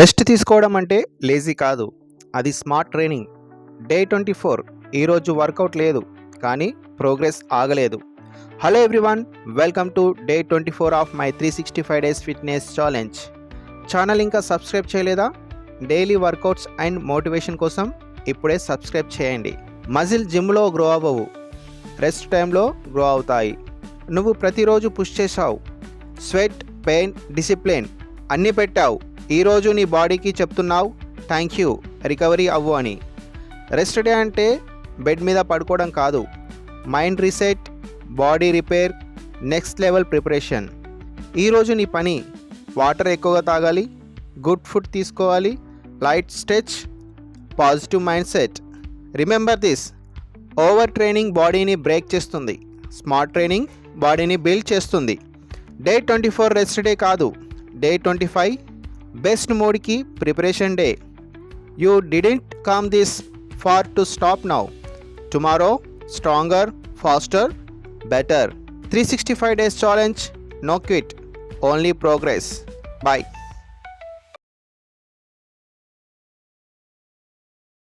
Rest తీసుకోవడం అంటే lazy కాదు, అది స్మార్ట్ ట్రైనింగ్. డే 24. ఈరోజు వర్కౌట్ లేదు, కానీ ప్రోగ్రెస్ ఆగలేదు. Hello everyone, welcome to day 24 of my 365 days fitness challenge. Channel ఇంకా సబ్స్క్రైబ్ చేయలేదా? డైలీ వర్కౌట్స్ అండ్ మోటివేషన్ కోసం ఇప్పుడే సబ్స్క్రైబ్ చేయండి. మజిల్ జిమ్లో గ్రో అవ్వవు, రెస్ట్ టైంలో గ్రో అవుతాయి. నువ్వు ప్రతిరోజు పుష్ చేసావు, స్వెట్, పెయిన్, డిసిప్లిన్ అన్నీ పెట్టావు. ఈరోజు నీ బాడీకి చెప్తున్నావు థ్యాంక్ యూ, రికవరీ అవ్వు అని. రెస్ట్ డే అంటే బెడ్ మీద పడుకోవడం కాదు, mind reset, body repair, next level preparation. ఈరోజు నీ పని వాటర్ ఎక్కువగా తాగాలి, గుడ్ ఫుడ్ తీసుకోవాలి, light stretch, positive mind set. Remember this, over training బాడీని బ్రేక్ చేస్తుంది, స్మార్ట్ ట్రైనింగ్ బాడీని బిల్డ్ చేస్తుంది. డే 24 రెస్ట్ డే కాదు, డే 25 బెస్ట్ మోడ్కి preparation day. You didn't come this far to stop now. Tomorrow stronger, faster, better. 365 days challenge, no quit, only progress. Bye.